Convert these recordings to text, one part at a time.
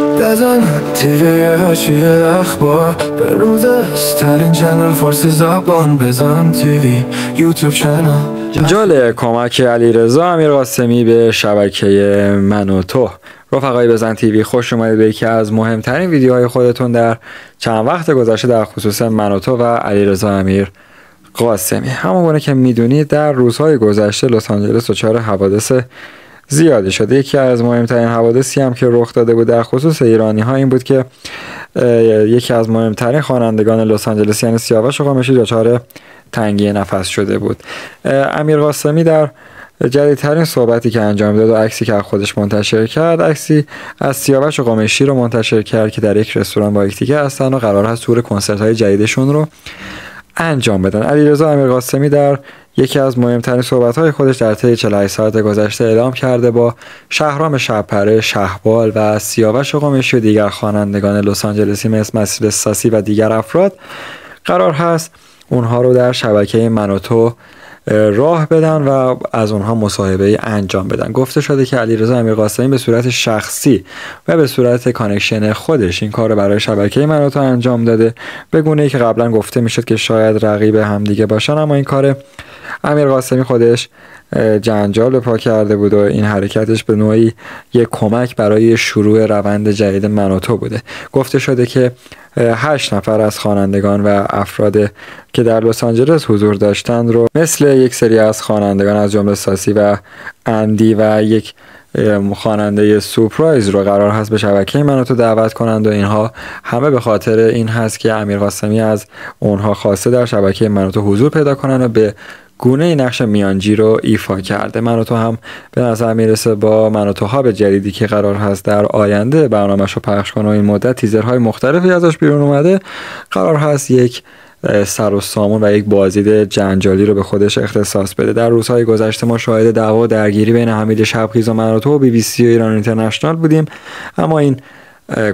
بزن تیوی هرچی اخبار به روز استرین چنل فارسی زبان بزن تیوی یوتیوب چنل. جالب کمک علیرضا امیرقاسمی به شبکه من و تو. رفقای بزن تیوی، خوش اومدید به یکی از مهمترین ویدیوهای خودتون در چند وقت گذشته در خصوص من و تو و علیرضا امیرقاسمی. همونگونه که میدونید در روزهای گذشته لس آنجلس دچار حوادث زیادی شده. یکی از مهمترین حوادثی هم که رخ داده بود در خصوص ایرانی ها این بود که یکی از مهمترین خوانندگان لس آنجلس یعنی سیاوش قمیشی دچار تنگی نفس شده بود. امیرقاسمی در جدیدترین صحبتی که انجام داد و عکسی که از خودش منتشر کرد، عکسی از سیاوش قمیشی رو منتشر کرد که در یک رستوران با یکدیگه هستن و قرار هست تور کنسرت های جدیدشون رو انجام بدن. علیرضا امیرقاسمی در یکی از مهمترین صحبت‌های خودش در طی 48 ساعت گذشته اعلام کرده با شهرام شب‌پره، شهبال و سیاوش قمیشی و دیگر خوانندگان لس آنجلسی مثل مسیل ساسی و دیگر افراد قرار هست اونها رو در شبکه من و تو راه بدن و از اونها مصاحبه انجام بدن. گفته شده که علیرضا امیرقاسمی به صورت شخصی و به صورت کانکشن خودش این کار رو برای شبکه من و تو انجام داده، به گونه‌ای که قبلا گفته میشد که شاید رقیب همدیگه باشن، اما این کار امیرقاسمی خودش جنجال به پا کرده بود و این حرکتش به نوعی یک کمک برای شروع روند جدید من و تو بوده. گفته شده که 8 نفر از خوانندگان و افراد که در لس آنجلس حضور داشتند رو مثل یک سری از خوانندگان از جمله ساسی و اندی و یک خواننده سورپرایز رو قرار هست به شبکه من و تو دعوت کنند و اینها همه به خاطر این هست که امیرقاسمی از اونها خواسته در شبکه من و تو حضور پیدا کنند و به گونه نقش میانجی رو ایفا کرده. من و تو هم به نظر میرسه با من و تو ها به جدیدی که قرار هست در آینده برنامه‌شو پخش کنه و این مدت تیزرهای مختلفی ازش بیرون اومده، قرار هست یک سر و سامون و یک بازدید جنجالی رو به خودش اختصاص بده. در روزهای گذشته ما شاهد دعوا و درگیری بین حمید شبخیز و من و تو و BBC و ایران اینترنشنال بودیم، اما این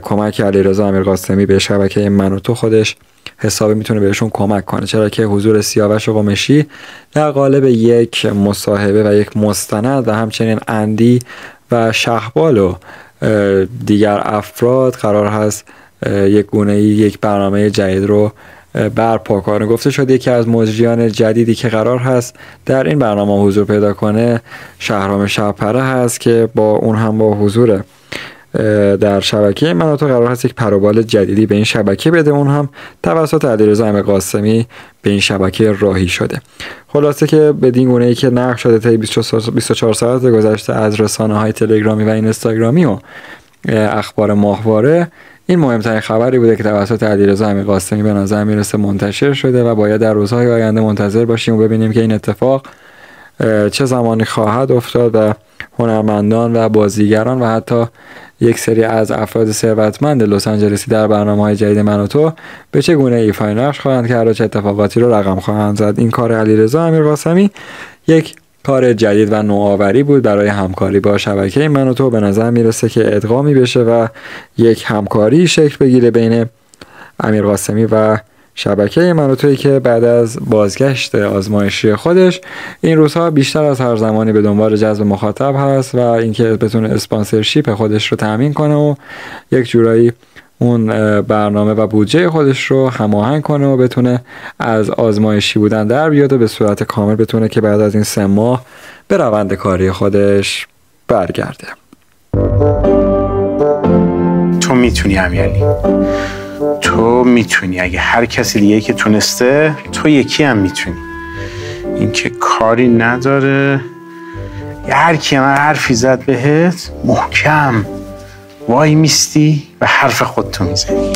کمک علیرضا امیرقاسمی به شبکه من و تو خودش حسابی میتونه بهشون کمک کنه، چرا که حضور سیاوش قمیشی در قالب یک مصاحبه و یک مستند و همچنین اندی و شهبال و دیگر افراد قرار هست یک گونه‌ای یک برنامه جدید رو برپا کنه. گفته شده یکی از مجریان جدیدی که قرار هست در این برنامه حضور پیدا کنه شهرام شب‌پره هست که با اون هم با حضور در شبکه من و تو قرار هست یک پروبال جدیدی به این شبکه بده، اون هم توسط علیرضا امیرقاسمی به این شبکه راهی شده. خلاصه که بدین گونه‌ای که نقل شده طی 24 ساعت گذشته از رسانه‌های تلگرامی و اینستاگرامی و اخبار ماهواره، این مهمترین خبری بوده که توسط علیرضا امیرقاسمی به نظر میرسه منتشر شده و باید در روزهای آینده منتظر باشیم و ببینیم که این اتفاق چه زمانی خواهد افتاد و هنرمندان و بازیگران و حتی یک سری از افراد ثروتمند لس آنجلسی در برنامه‌های جدید من و تو به چه گونه ایفای نقش خواهند کرد و چه اتفاقاتی رو رقم خواهند زد. این کار علیرضا امیرقاسمی یک کار جدید و نوآوری بود برای همکاری با شبکه من و تو. به نظر میرسه که ادغامی بشه و یک همکاری شکل بگیره بین امیرقاسمی و شبکه من و تویی که بعد از بازگشت آزمایشی خودش این روزها بیشتر از هر زمانی به دنبال جذب مخاطب هست و اینکه بتونه اسپانسرشیپ خودش رو تامین کنه و یک جورایی اون برنامه و بودجه خودش رو هماهنگ کنه و بتونه از آزمایشی بودن در بیاد و به صورت کامل بتونه که بعد از این 3 ماه به روند کاری خودش برگرده. تو میتونی امیرعلی، تو میتونی. اگه هر کسی دیگه که تونسته تو یکی هم میتونی. این که کاری نداره هر کی هم حرفی زد بهت محکم وای میستی و حرف خودتو میزنی.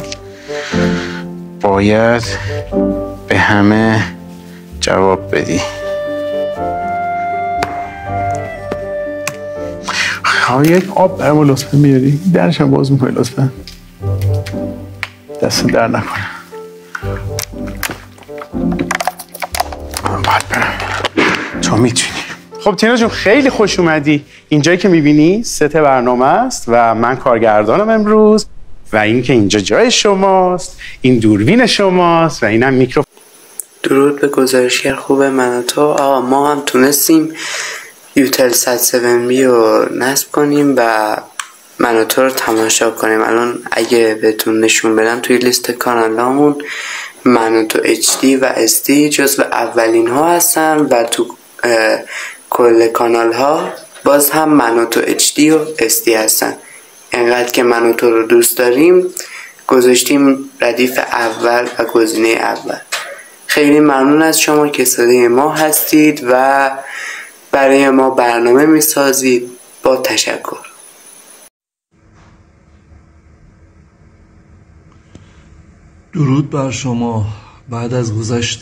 باید به همه جواب بدی. یک آب برام لطفا میاری؟ درشم باز میکنی لطفا؟ دست در نکنه. من باید برم. تو میتونی. خب تینا جون خیلی خوش اومدی. اینجایی که میبینی ست برنامه است و من کارگردانم امروز و این که اینجا جای شماست، این دوربین شماست و اینم میکروفون. درود به گزارشگر خوب من و تو. آقا ما هم تونستیم یوتل 107B رو نصب کنیم و منوتو رو تماشا کنیم. الان اگه بهتون نشون بدم توی لیست کانالامون منوتو HD و SD جزو اولین ها هستن و تو کل کانال ها باز هم منوتو HD و SD هستن. انقدر که منوتو رو دوست داریم گذاشتیم ردیف اول و گزینه اول. خیلی ممنون از شما که صدای ما هستید و برای ما برنامه میسازید. با تشکر. درود بر شما. بعد از گذشت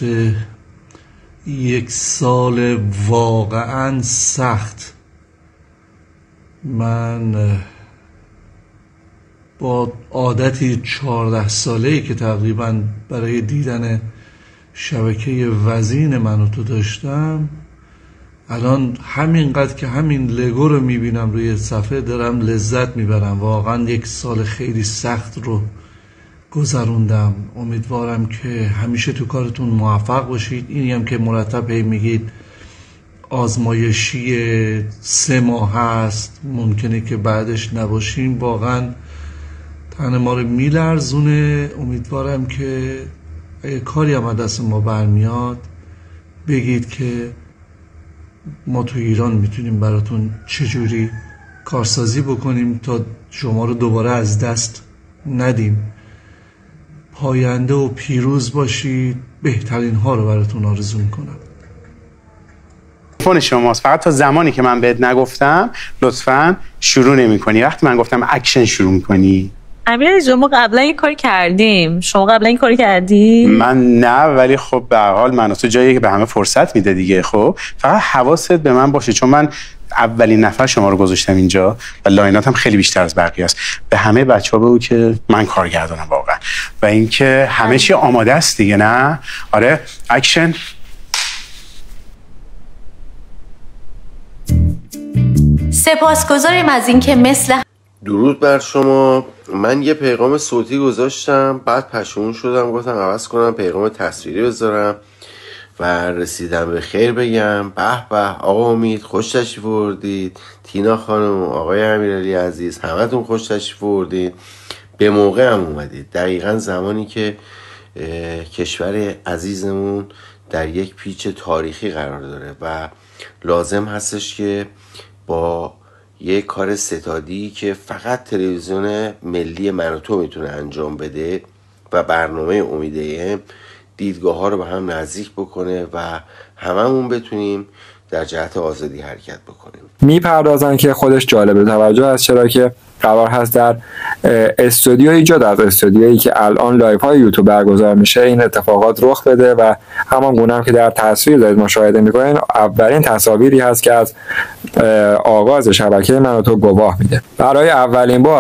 1 سال واقعا سخت، من با عادتی 14 ساله‌ای که تقریبا برای دیدن شبکه وزین منوتو داشتم، الان همینقدر که همین لگو رو میبینم روی صفحه دارم لذت میبرم. واقعا 1 سال خیلی سخت رو گذروندم. امیدوارم که همیشه تو کارتون موفق باشید. اینی هم که مرتب میگید آزمایشی 3 ماه هست، ممکنه که بعدش نباشیم، واقعا تن ما رو میلرزونه. امیدوارم که اگه کاری هم دست ما برمیاد بگید که ما تو ایران میتونیم براتون چجوری کارسازی بکنیم تا شما رو دوباره از دست ندیم. پاینده و پیروز باشید. بهترین ها رو براتون آرزو میکنم. تلفن شماست، فقط تا زمانی که من بهت نگفتم لطفاً شروع نمی‌کنی. وقتی من گفتم اکشن شروع می‌کنی. امیرعلی ما قبلا این کار کردیم. شما قبلا این کار کردی؟ من نه، ولی خب به هر حال منوتو جایی که به همه فرصت میده دیگه. خب فقط حواست به من باشه، چون من اولین نفر شما رو گذاشتم اینجا و لاینات هم خیلی بیشتر از بقیه است. به همه بچه‌ها بگو که من کارگردانم واقعا و اینکه همه چی آماده است دیگه. نه آره اکشن. سپاسگزاریم از اینکه مثل درود بر شما. من یه پیغام صوتی گذاشتم، بعد پشیمون شدم، گفتم عوض کنم پیغام تصویری بذارم و رسیدم به خیر بگم. به به آقا امید، خوش تشریف آوردید. تینا خانم، آقای امیرعلی عزیز، همتون خوش تشریف آوردید. به موقع هم اومدید، دقیقا زمانی که کشور عزیزمون در یک پیچ تاریخی قرار داره و لازم هستش که با یک کار ستادی که فقط تلویزیون ملی منوتو میتونه انجام بده و برنامه امیده دیدگاه ها رو به هم نزدیک بکنه و هممون بتونیم در جهت آزادی حرکت بکنیم. میپردازن که خودش جالبه توجه است، چرا که قرار هست در استودیو ایجاد از استودیویی که الان لایف های یوتیوب برگزار میشه این اتفاقات رخ بده و همان گونه هم که در تصویر دارید مشاهده میکنین اولین تصاویری هست که از آغاز شبکه منوتو گواه میده. برای اولین بار